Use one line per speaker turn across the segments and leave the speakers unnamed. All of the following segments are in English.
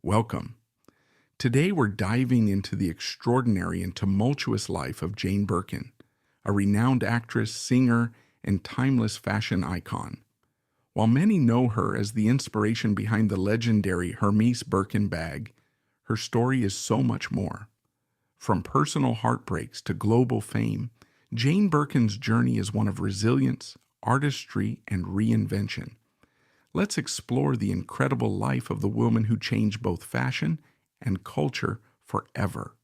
Welcome. Today we're diving into the extraordinary and tumultuous life of Jane Birkin, a renowned actress, singer, and timeless fashion icon. While many know her as the inspiration behind the legendary Hermes Birkin bag, her story is so much more. From personal heartbreaks to global fame, Jane Birkin's journey is one of resilience, artistry, and reinvention. Let's explore the incredible life of the woman who changed both fashion and culture forever.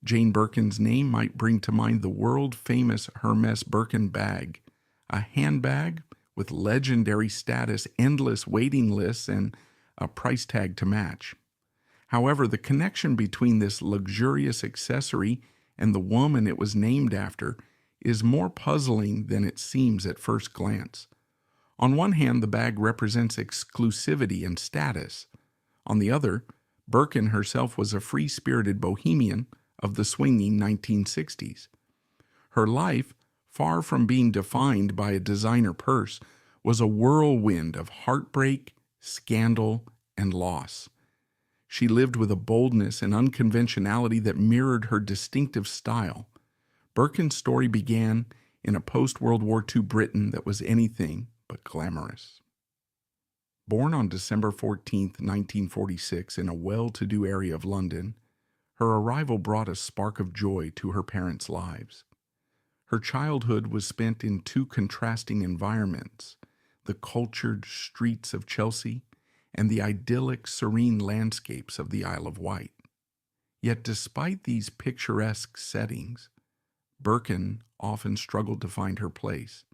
Jane Birkin's name might bring to mind the world-famous Hermes Birkin bag, a handbag with legendary status, endless waiting lists, and a price tag to match. However, the connection between this luxurious accessory and the woman it was named after is more puzzling than it seems at first glance. On one hand, the bag represents exclusivity and status. On the other, Birkin herself was a free-spirited bohemian of the swinging 1960s. Her life, far from being defined by a designer purse, was a whirlwind of heartbreak, scandal, and loss. She lived with a boldness and unconventionality that mirrored her distinctive style. Birkin's story began in a post-World War II Britain that was anything but glamorous. Born on December 14, 1946, in a well-to-do area of London, her arrival brought a spark of joy to her parents' lives. Her childhood was spent in two contrasting environments: the cultured streets of Chelsea and the idyllic, serene landscapes of the Isle of Wight. Yet despite these picturesque settings, Birkin often struggled to find her place.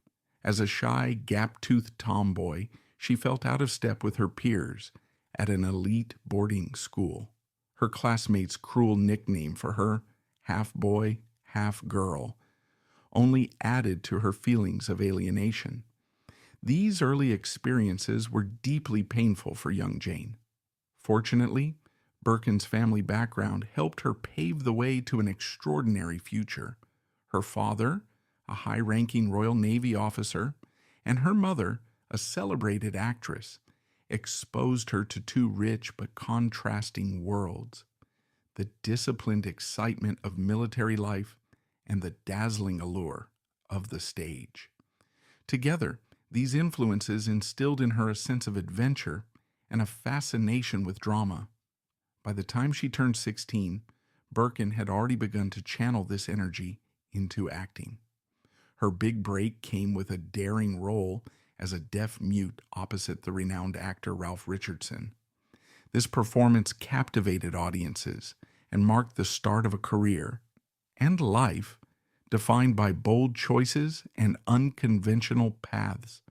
As a shy, gap-toothed tomboy, she felt out of step with her peers at an elite boarding school. Her classmates' cruel nickname for her, half boy, half girl, only added to her feelings of alienation. These early experiences were deeply painful for young Jane. Fortunately, Birkin's family background helped her pave the way to an extraordinary future. Her father, a high-ranking Royal Navy officer, and her mother, a celebrated actress, exposed her to two rich but contrasting worlds: the disciplined excitement of military life and the dazzling allure of the stage. Together, these influences instilled in her a sense of adventure and a fascination with drama. By the time she turned 16, Birkin had already begun to channel this energy into acting. Her big break came with a daring role as a deaf-mute opposite the renowned actor Ralph Richardson. This performance captivated audiences and marked the start of a career and life defined by bold choices and unconventional paths.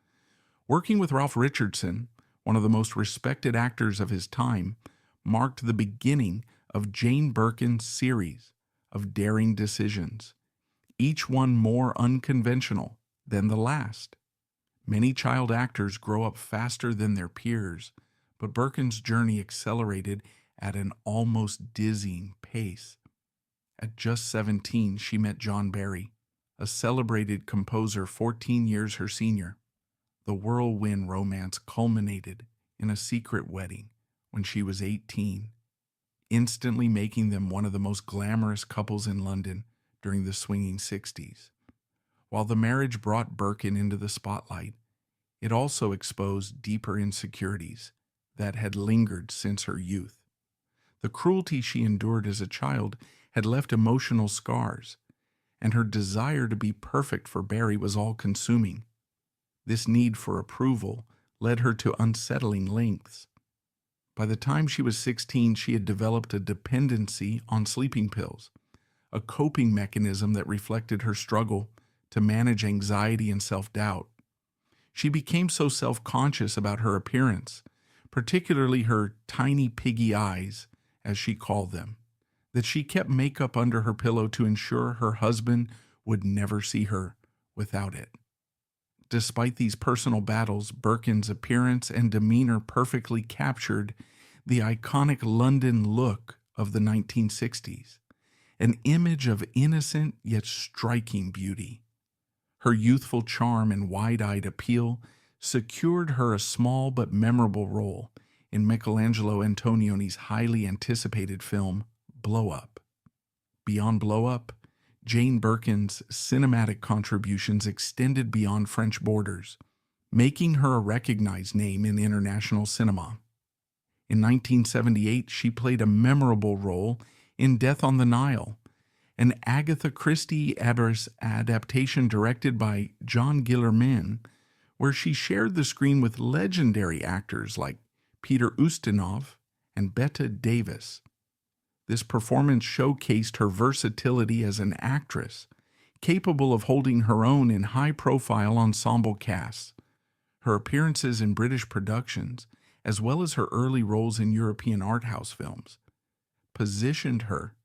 Working with Ralph Richardson, one of the most respected actors of his time, marked the beginning of Jane Birkin's series of daring decisions, each one more unconventional than the last. Many child actors grow up faster than their peers, but Birkin's journey accelerated at an almost dizzying pace. At just 17, she met John Barry, a celebrated composer 14 years her senior. The whirlwind romance culminated in a secret wedding when she was 18, instantly making them one of the most glamorous couples in London during the swinging 60s. While the marriage brought Birkin into the spotlight, it also exposed deeper insecurities that had lingered since her youth. The cruelty she endured as a child had left emotional scars, and her desire to be perfect for Barry was all-consuming. This need for approval led her to unsettling lengths. By the time she was 16, she had developed a dependency on sleeping pills, a coping mechanism that reflected her struggle to manage anxiety and self-doubt. She became so self-conscious about her appearance, particularly her tiny piggy eyes, as she called them, that she kept makeup under her pillow to ensure her husband would never see her without it. Despite these personal battles, Birkin's appearance and demeanor perfectly captured the iconic London look of the 1960s, an image of innocent yet striking beauty. Her youthful charm and wide-eyed appeal secured her a small but memorable role in Michelangelo Antonioni's highly anticipated film, Blow Up. Beyond Blow Up, Jane Birkin's cinematic contributions extended beyond French borders, making her a recognized name in international cinema. In 1978, she played a memorable role in Death on the Nile, an Agatha Christie adaptation directed by John Guillermin, where she shared the screen with legendary actors like Peter Ustinov and Bette Davis. This performance showcased her versatility as an actress, capable of holding her own in high-profile ensemble casts. Her appearances in British productions, as well as her early roles in European art house films, positioned her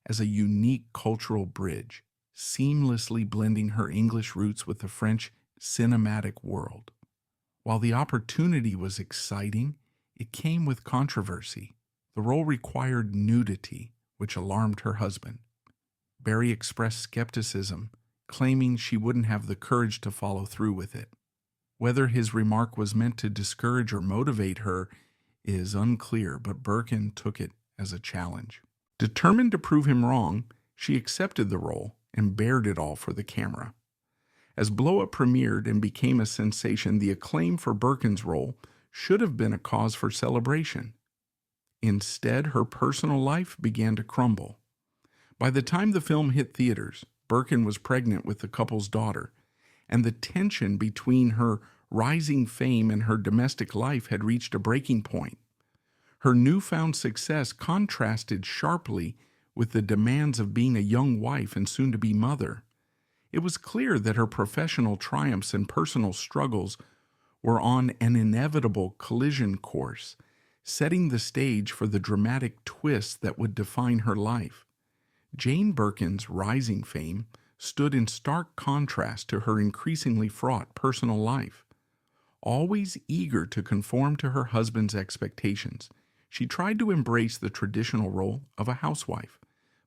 as a unique cultural bridge, seamlessly blending her English roots with the French cinematic world. While the opportunity was exciting, it came with controversy. The role required nudity, which alarmed her husband. Barry expressed skepticism, claiming she wouldn't have the courage to follow through with it. Whether his remark was meant to discourage or motivate her is unclear, but Birkin took it as a challenge. Determined to prove him wrong, she accepted the role and bared it all for the camera. As Blow Up premiered and became a sensation, the acclaim for Birkin's role should have been a cause for celebration. Instead, her personal life began to crumble. By the time the film hit theaters, Birkin was pregnant with the couple's daughter, and the tension between her rising fame and her domestic life had reached a breaking point. Her newfound success contrasted sharply with the demands of being a young wife and soon-to-be mother. It was clear that her professional triumphs and personal struggles were on an inevitable collision course, setting the stage for the dramatic twist that would define her life. Jane Birkin's rising fame stood in stark contrast to her increasingly fraught personal life. Always eager to conform to her husband's expectations, she tried to embrace the traditional role of a housewife,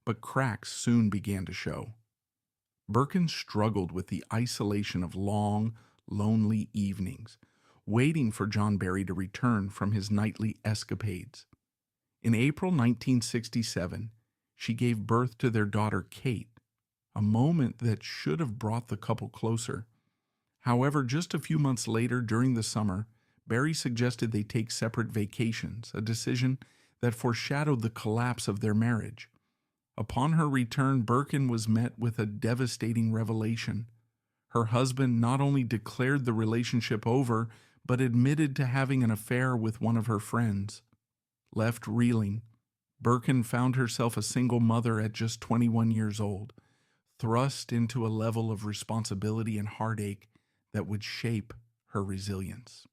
but cracks soon began to show. Birkin struggled with the isolation of long, lonely evenings, waiting for John Barry to return from his nightly escapades. In April 1967, she gave birth to their daughter Kate, a moment that should have brought the couple closer. However, just a few months later, during the summer, Barry suggested they take separate vacations, a decision that foreshadowed the collapse of their marriage. Upon her return, Birkin was met with a devastating revelation. Her husband not only declared the relationship over, but admitted to having an affair with one of her friends. Left reeling, Birkin found herself a single mother at just 21 years old, thrust into a level of responsibility and heartache that would shape her resilience.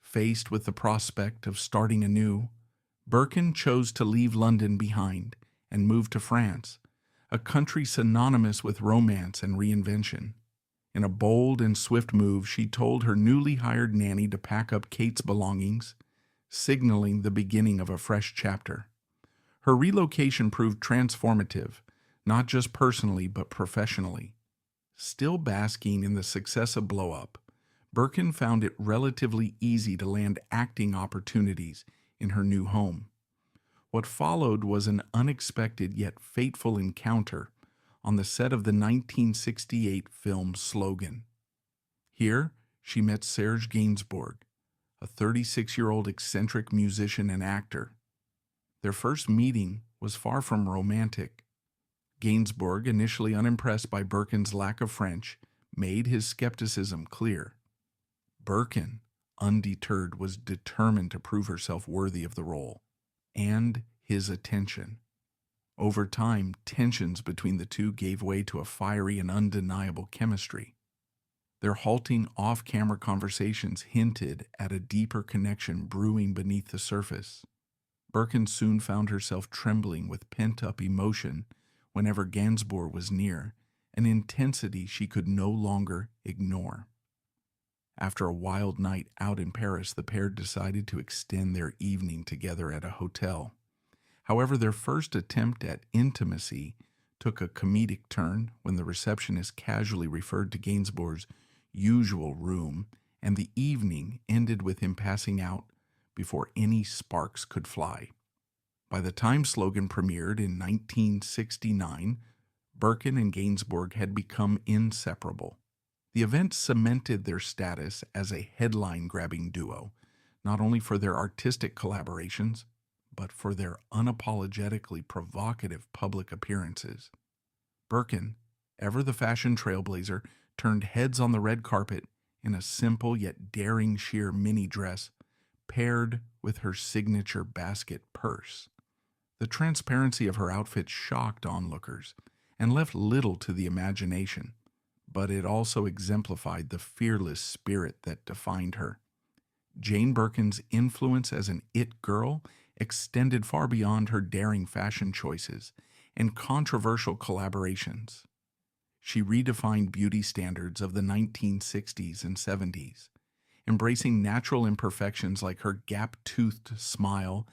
Faced with the prospect of starting anew, Birkin chose to leave London behind and move to France, a country synonymous with romance and reinvention. In a bold and swift move, she told her newly hired nanny to pack up Kate's belongings, signaling the beginning of a fresh chapter. Her relocation proved transformative, not just personally but professionally. Still basking in the success of Blow Up, Birkin found it relatively easy to land acting opportunities in her new home. What followed was an unexpected yet fateful encounter on the set of the 1968 film Slogan. Here, she met Serge Gainsbourg, a 36-year-old eccentric musician and actor. Their first meeting was far from romantic. Gainsbourg, initially unimpressed by Birkin's lack of French, made his skepticism clear. Birkin, undeterred, was determined to prove herself worthy of the role and his attention. Over time, tensions between the two gave way to a fiery and undeniable chemistry. Their halting off-camera conversations hinted at a deeper connection brewing beneath the surface. Birkin soon found herself trembling with pent-up emotion whenever Gainsbourg was near, an intensity she could no longer ignore. After a wild night out in Paris, the pair decided to extend their evening together at a hotel. However, their first attempt at intimacy took a comedic turn when the receptionist casually referred to Gainsbourg's usual room, and the evening ended with him passing out before any sparks could fly. By the time Slogan premiered in 1969, Birkin and Gainsbourg had become inseparable. The event cemented their status as a headline-grabbing duo, not only for their artistic collaborations, but for their unapologetically provocative public appearances. Birkin, ever the fashion trailblazer, turned heads on the red carpet in a simple yet daring sheer mini dress paired with her signature basket purse. The transparency of her outfit shocked onlookers and left little to the imagination, but it also exemplified the fearless spirit that defined her. Jane Birkin's influence as an it girl extended far beyond her daring fashion choices and controversial collaborations. She redefined beauty standards of the 1960s and 70s, embracing natural imperfections like her gap-toothed smile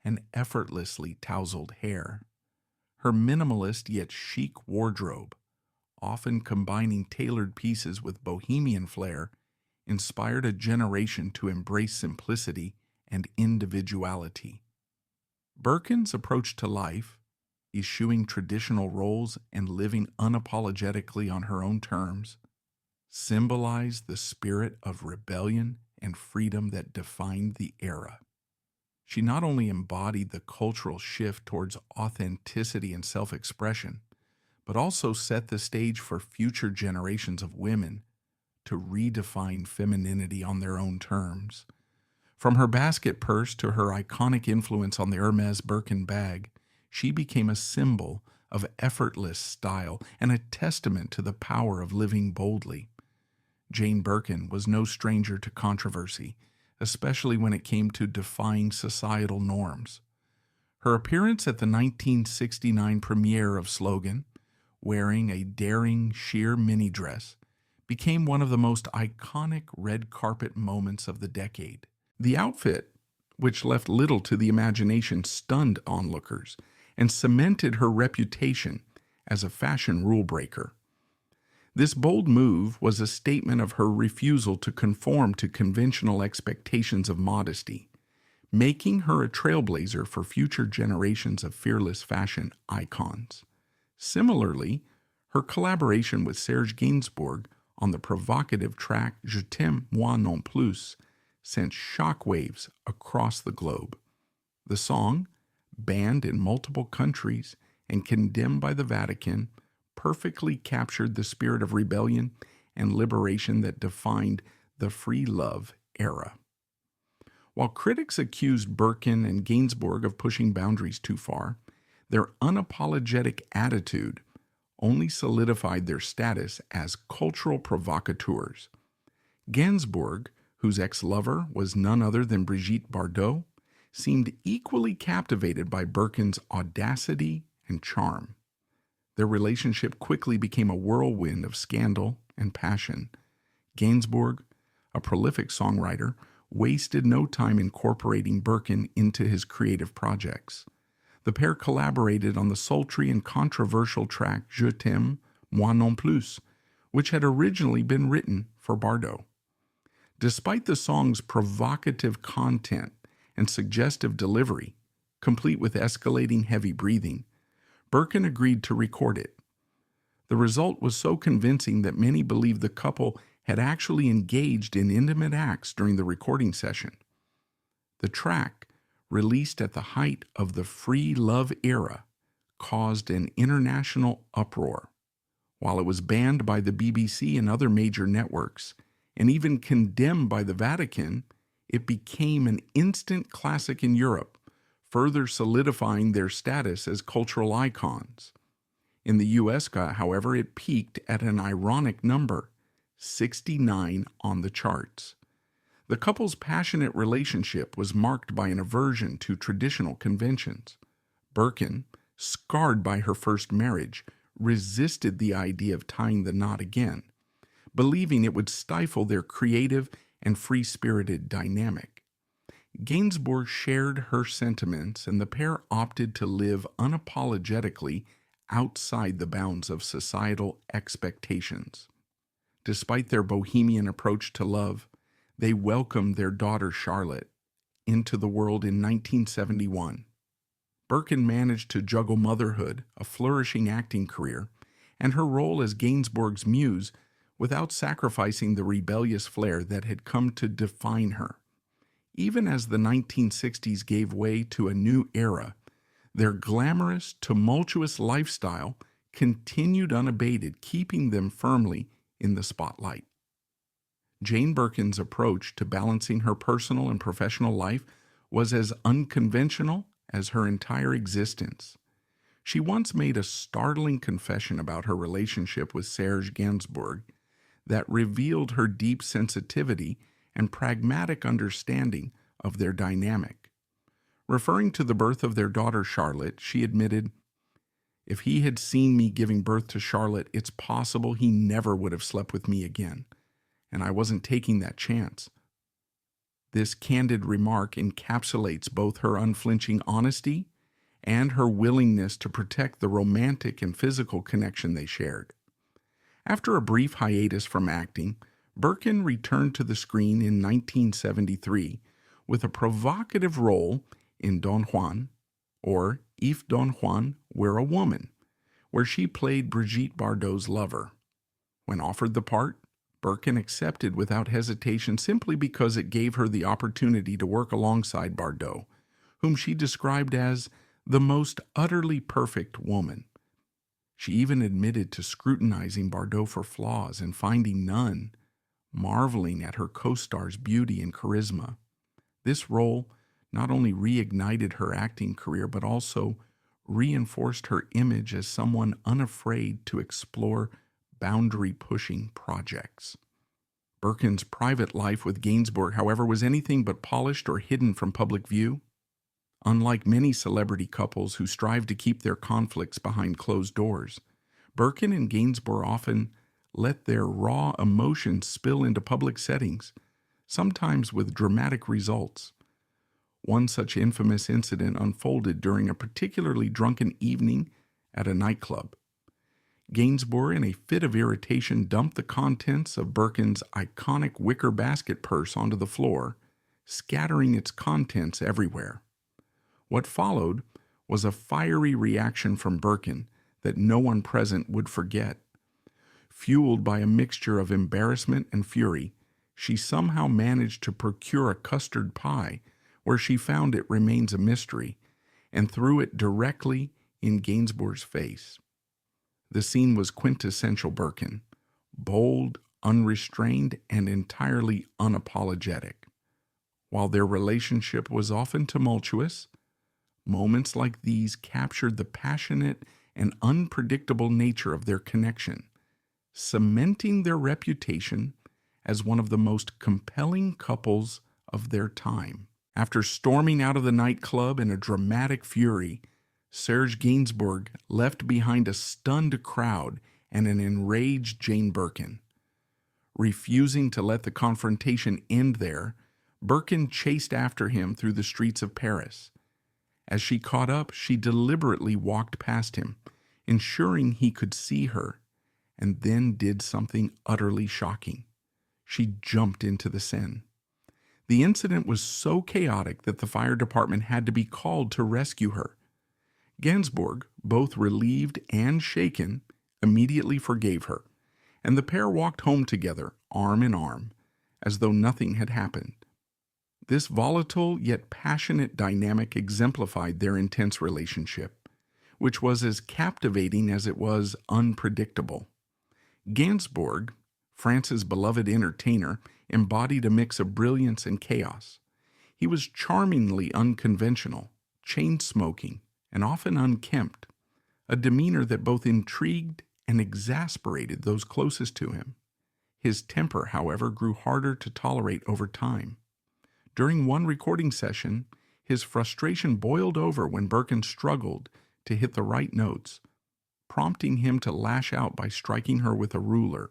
and effortlessly tousled hair. Her minimalist yet chic wardrobe, often combining tailored pieces with bohemian flair, inspired a generation to embrace simplicity and individuality. Birkin's approach to life, eschewing traditional roles and living unapologetically on her own terms, symbolized the spirit of rebellion and freedom that defined the era. She not only embodied the cultural shift towards authenticity and self-expression, but also set the stage for future generations of women to redefine femininity on their own terms. From her basket purse to her iconic influence on the Hermes Birkin bag, she became a symbol of effortless style and a testament to the power of living boldly. Jane Birkin was no stranger to controversy, especially when it came to defying societal norms. Her appearance at the 1969 premiere of Slogan, wearing a daring sheer mini dress, became one of the most iconic red carpet moments of the decade. The outfit, which left little to the imagination, stunned onlookers and cemented her reputation as a fashion rule breaker. This bold move was a statement of her refusal to conform to conventional expectations of modesty, making her a trailblazer for future generations of fearless fashion icons. Similarly, her collaboration with Serge Gainsbourg on the provocative track Je t'aime moi non plus sent shockwaves across the globe. The song, banned in multiple countries and condemned by the Vatican, perfectly captured the spirit of rebellion and liberation that defined the free love era. While critics accused Birkin and Gainsbourg of pushing boundaries too far, their unapologetic attitude only solidified their status as cultural provocateurs. Gainsbourg, whose ex-lover was none other than Brigitte Bardot, seemed equally captivated by Birkin's audacity and charm. Their relationship quickly became a whirlwind of scandal and passion. Gainsbourg, a prolific songwriter, wasted no time incorporating Birkin into his creative projects. The pair collaborated on the sultry and controversial track Je t'aime moi non plus, which had originally been written for Bardot. Despite the song's provocative content and suggestive delivery, complete with escalating heavy breathing, Birkin agreed to record it. The result was so convincing that many believed the couple had actually engaged in intimate acts during the recording session. The track, released at the height of the free love era, caused an international uproar. While it was banned by the BBC and other major networks, and even condemned by the Vatican, it became an instant classic in Europe, further solidifying their status as cultural icons. In the U.S., however, it peaked at an ironic number, 69 on the charts. The couple's passionate relationship was marked by an aversion to traditional conventions. Birkin, scarred by her first marriage, resisted the idea of tying the knot again, believing it would stifle their creative and free-spirited dynamic. Gainsbourg shared her sentiments, and the pair opted to live unapologetically outside the bounds of societal expectations. Despite their bohemian approach to love, they welcomed their daughter Charlotte, into the world in 1971. Birkin managed to juggle motherhood, a flourishing acting career, and her role as Gainsbourg's muse without sacrificing the rebellious flair that had come to define her. Even as the 1960s gave way to a new era, their glamorous, tumultuous lifestyle continued unabated, keeping them firmly in the spotlight. Jane Birkin's approach to balancing her personal and professional life was as unconventional as her entire existence. She once made a startling confession about her relationship with Serge Gainsbourg that revealed her deep sensitivity and pragmatic understanding of their dynamic. Referring to the birth of their daughter Charlotte, she admitted, "If he had seen me giving birth to Charlotte, it's possible he never would have slept with me again, and I wasn't taking that chance." This candid remark encapsulates both her unflinching honesty and her willingness to protect the romantic and physical connection they shared. After a brief hiatus from acting, Birkin returned to the screen in 1973 with a provocative role in Don Juan, or If Don Juan Were a Woman, where she played Brigitte Bardot's lover. When offered the part, Birkin accepted without hesitation simply because it gave her the opportunity to work alongside Bardot, whom she described as the most utterly perfect woman. She even admitted to scrutinizing Bardot for flaws and finding none, marveling at her co-star's beauty and charisma. This role not only reignited her acting career, but also reinforced her image as someone unafraid to explore boundary-pushing projects. Birkin's private life with Gainsbourg, however, was anything but polished or hidden from public view. Unlike many celebrity couples who strive to keep their conflicts behind closed doors, Birkin and Gainsbourg often let their raw emotions spill into public settings, sometimes with dramatic results. One such infamous incident unfolded during a particularly drunken evening at a nightclub. Gainsbourg, in a fit of irritation, dumped the contents of Birkin's iconic wicker basket purse onto the floor, scattering its contents everywhere. What followed was a fiery reaction from Birkin that no one present would forget. Fueled by a mixture of embarrassment and fury, she somehow managed to procure a custard pie, where she found it remains a mystery, and threw it directly in Gainsbourg's face. The scene was quintessential Birkin, bold, unrestrained, and entirely unapologetic. While their relationship was often tumultuous, moments like these captured the passionate and unpredictable nature of their connection, cementing their reputation as one of the most compelling couples of their time. After storming out of the nightclub in a dramatic fury, Serge Gainsbourg left behind a stunned crowd and an enraged Jane Birkin. Refusing to let the confrontation end there, Birkin chased after him through the streets of Paris. As she caught up, she deliberately walked past him, ensuring he could see her, and then did something utterly shocking. She jumped into the Seine. The incident was so chaotic that the fire department had to be called to rescue her. Gainsbourg, both relieved and shaken, immediately forgave her, and the pair walked home together, arm in arm, as though nothing had happened. This volatile yet passionate dynamic exemplified their intense relationship, which was as captivating as it was unpredictable. Gainsbourg, France's beloved entertainer, embodied a mix of brilliance and chaos. He was charmingly unconventional, chain-smoking, and often unkempt, a demeanor that both intrigued and exasperated those closest to him. His temper, however, grew harder to tolerate over time. During one recording session, his frustration boiled over when Birkin struggled to hit the right notes, prompting him to lash out by striking her with a ruler.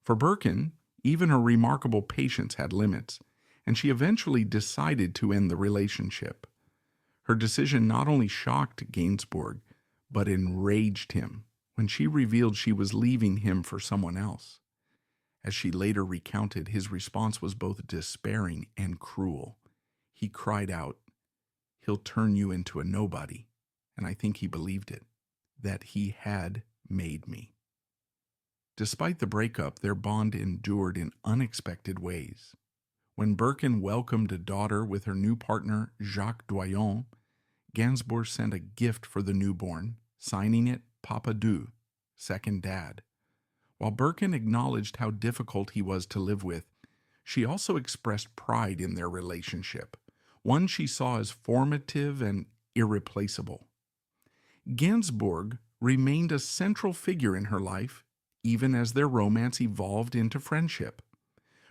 For Birkin, even her remarkable patience had limits, and she eventually decided to end the relationship. Her decision not only shocked Gainsbourg, but enraged him when she revealed she was leaving him for someone else. As she later recounted, his response was both despairing and cruel. he cried out, "He'll turn you into a nobody." And I think he believed it, that he had made me. Despite the breakup, their bond endured in unexpected ways. When Birkin welcomed a daughter with her new partner, Jacques Doyon, Gainsbourg sent a gift for the newborn, signing it Papa Deux, second dad. While Birkin acknowledged how difficult he was to live with, she also expressed pride in their relationship, one she saw as formative and irreplaceable. Gainsbourg remained a central figure in her life, even as their romance evolved into friendship.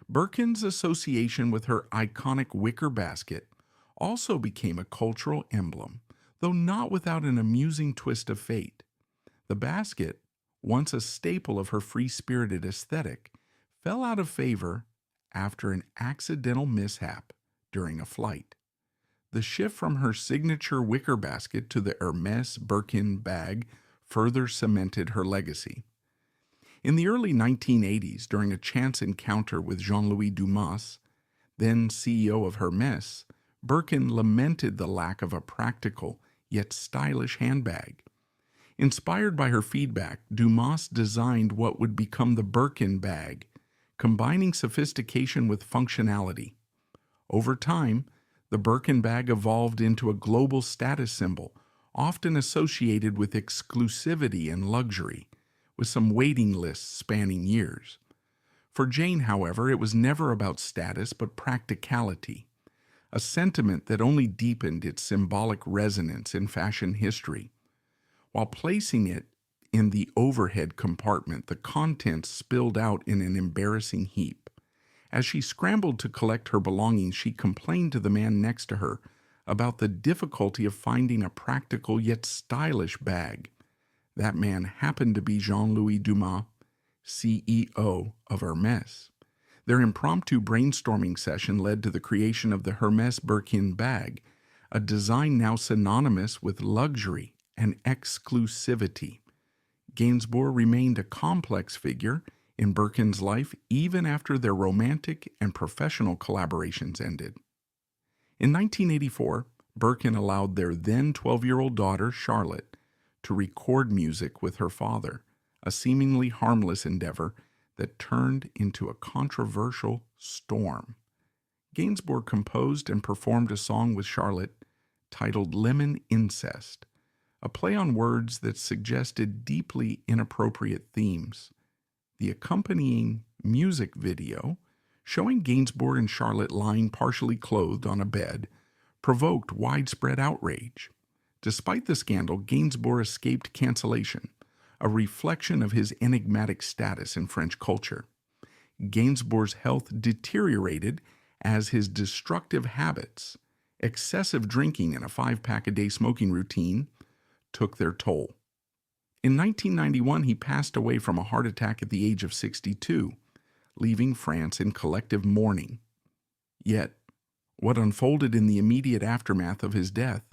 Birkin's association with her iconic wicker basket also became a cultural emblem, though not without an amusing twist of fate. The basket, once a staple of her free-spirited aesthetic, fell out of favor after an accidental mishap during a flight. The shift from her signature wicker basket to the Hermès Birkin bag further cemented her legacy. In the early 1980s, during a chance encounter with Jean-Louis Dumas, then CEO of Hermès, Birkin lamented the lack of a practical yet stylish handbag. Inspired by her feedback, Dumas designed what would become the Birkin bag, combining sophistication with functionality. Over time, the Birkin bag evolved into a global status symbol, often associated with exclusivity and luxury, with some waiting lists spanning years. For Jane, however, it was never about status but practicality, a sentiment that only deepened its symbolic resonance in fashion history. While placing it in the overhead compartment, the contents spilled out in an embarrassing heap. As she scrambled to collect her belongings, she complained to the man next to her about the difficulty of finding a practical yet stylish bag. That man happened to be Jean-Louis Dumas, CEO of Hermès. Their impromptu brainstorming session led to the creation of the Hermès Birkin bag, a design now synonymous with luxury and exclusivity. Gainsbourg remained a complex figure in Birkin's life even after their romantic and professional collaborations ended. In 1984, Birkin allowed their then 12-year-old daughter, Charlotte, to record music with her father, a seemingly harmless endeavor that turned into a controversial storm. Gainsbourg composed and performed a song with Charlotte titled Lemon Incest, a play on words that suggested deeply inappropriate themes. The accompanying music video, showing Gainsbourg and Charlotte lying partially clothed on a bed, provoked widespread outrage. Despite the scandal, Gainsbourg escaped cancellation, a reflection of his enigmatic status in French culture. Gainsbourg's health deteriorated as his destructive habits, excessive drinking and a 5-pack-a-day smoking routine, took their toll. In 1991, he passed away from a heart attack at the age of 62, leaving France in collective mourning. Yet, what unfolded in the immediate aftermath of his death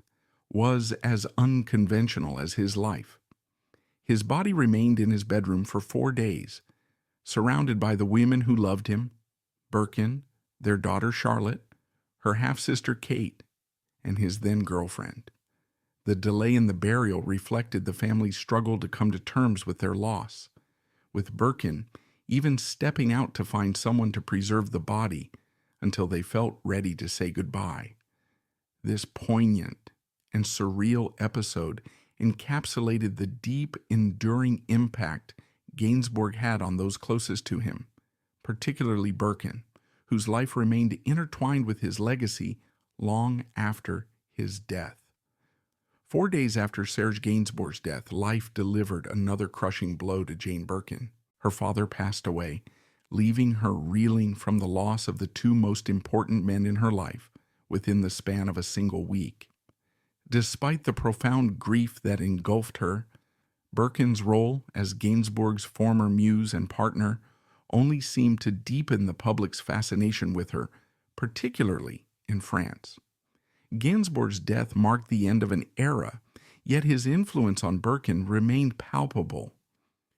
was as unconventional as his life. His body remained in his bedroom for 4 days, surrounded by the women who loved him, Birkin, their daughter Charlotte, her half-sister Kate, and his then-girlfriend. The delay in the burial reflected the family's struggle to come to terms with their loss, with Birkin even stepping out to find someone to preserve the body until they felt ready to say goodbye. This poignant and surreal episode encapsulated the deep, enduring impact Gainsbourg had on those closest to him, particularly Birkin, whose life remained intertwined with his legacy long after his death. 4 days after Serge Gainsbourg's death, life delivered another crushing blow to Jane Birkin. Her father passed away, leaving her reeling from the loss of the 2 most important men in her life within the span of a single week. Despite the profound grief that engulfed her, Birkin's role as Gainsbourg's former muse and partner only seemed to deepen the public's fascination with her, particularly in France. Gainsbourg's death marked the end of an era, yet his influence on Birkin remained palpable.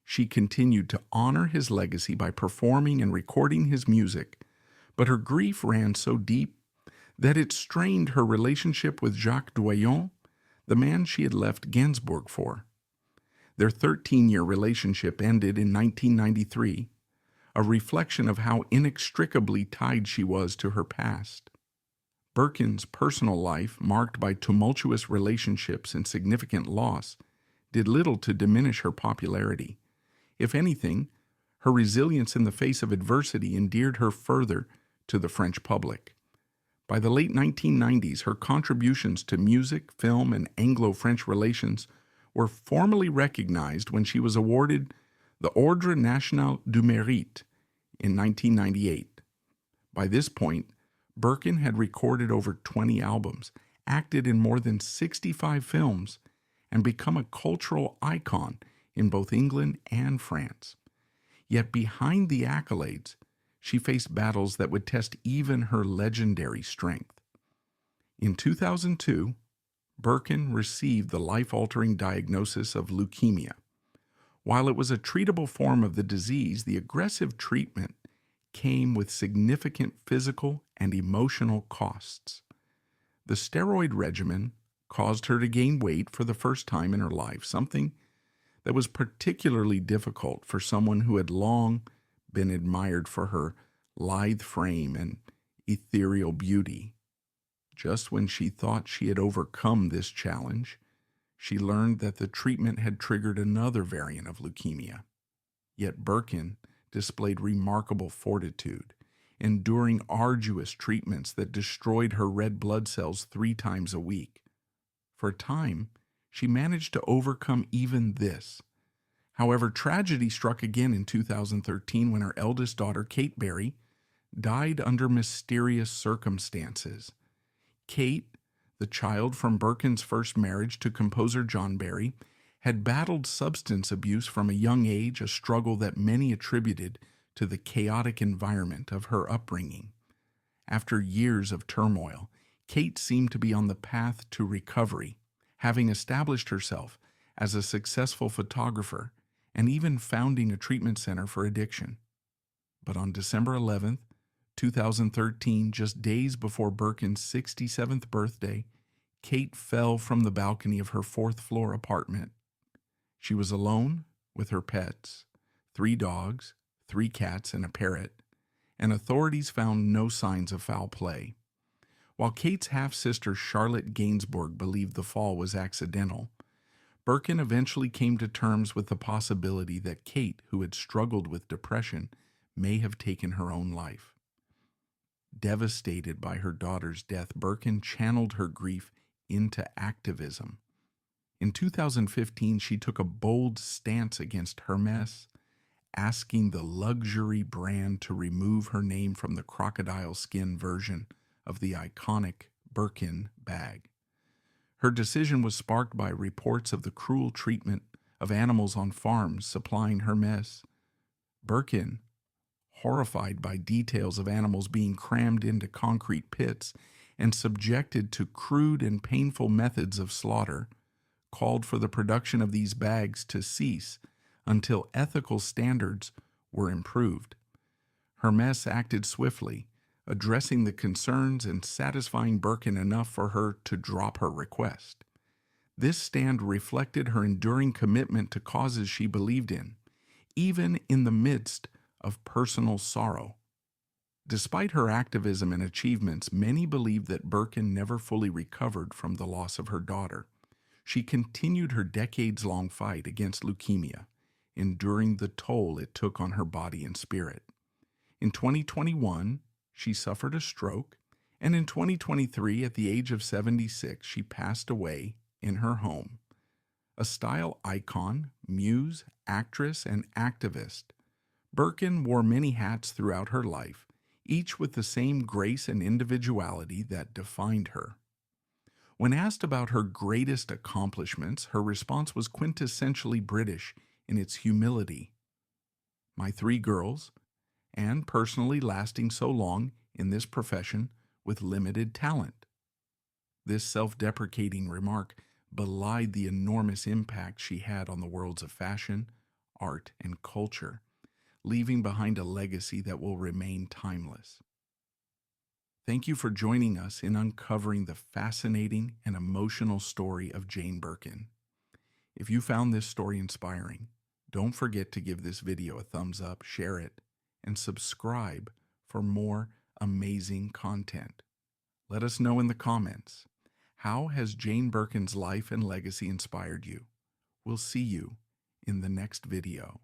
She continued to honor his legacy by performing and recording his music, but her grief ran so deep that it strained her relationship with Jacques Doyon, the man she had left Gainsbourg for. Their 13-year relationship ended in 1993, a reflection of how inextricably tied she was to her past. Birkin's personal life, marked by tumultuous relationships and significant loss, did little to diminish her popularity. If anything, her resilience in the face of adversity endeared her further to the French public. By the late 1990s, her contributions to music, film, and Anglo-French relations were formally recognized when she was awarded the Ordre National du Mérite in 1998. By this point, Birkin had recorded over 20 albums, acted in more than 65 films, and become a cultural icon in both England and France. Yet behind the accolades, she faced battles that would test even her legendary strength. In 2002, Birkin received the life-altering diagnosis of leukemia. While it was a treatable form of the disease, the aggressive treatment came with significant physical and emotional costs. The steroid regimen caused her to gain weight for the first time in her life, something that was particularly difficult for someone who had long been admired for her lithe frame and ethereal beauty. Just when she thought she had overcome this challenge, she learned that the treatment had triggered another variant of leukemia. Yet Birkin displayed remarkable fortitude, enduring arduous treatments that destroyed her red blood cells 3 times a week. For a time, she managed to overcome even this. However, tragedy struck again in 2013 when her eldest daughter, Kate Berry, died under mysterious circumstances. Kate, the child from Birkin's first marriage to composer John Barry, had battled substance abuse from a young age, a struggle that many attributed to the chaotic environment of her upbringing. After years of turmoil, Kate seemed to be on the path to recovery, having established herself as a successful photographer and even founding a treatment center for addiction. But on December 11th, 2013, just days before Birkin's 67th birthday, Kate fell from the balcony of her 4th-floor apartment. She was alone with her pets, 3 dogs, 3 cats, and a parrot, and authorities found no signs of foul play. While Kate's half-sister Charlotte Gainsbourg believed the fall was accidental, Birkin eventually came to terms with the possibility that Kate, who had struggled with depression, may have taken her own life. Devastated by her daughter's death, Birkin channeled her grief into activism. In 2015, she took a bold stance against Hermès, asking the luxury brand to remove her name from the crocodile skin version of the iconic Birkin bag. Her decision was sparked by reports of the cruel treatment of animals on farms supplying Hermès. Birkin, horrified by details of animals being crammed into concrete pits and subjected to crude and painful methods of slaughter, called for the production of these bags to cease until ethical standards were improved. Hermès acted swiftly, addressing the concerns and satisfying Birkin enough for her to drop her request. This stand reflected her enduring commitment to causes she believed in, even in the midst of personal sorrow. Despite her activism and achievements, many believe that Birkin never fully recovered from the loss of her daughter. She continued her decades-long fight against leukemia, enduring the toll it took on her body and spirit. In 2021, she suffered a stroke, and in 2023, at the age of 76, she passed away in her home. A style icon, muse, actress, and activist, Birkin wore many hats throughout her life, each with the same grace and individuality that defined her. When asked about her greatest accomplishments, her response was quintessentially British in its humility. My 3 girls, and personally lasting so long in this profession with limited talent. This self-deprecating remark belied the enormous impact she had on the worlds of fashion, art, and culture, leaving behind a legacy that will remain timeless. Thank you for joining us in uncovering the fascinating and emotional story of Jane Birkin. If you found this story inspiring, don't forget to give this video a thumbs up, share it, and subscribe for more amazing content. Let us know in the comments, how has Jane Birkin's life and legacy inspired you? We'll see you in the next video.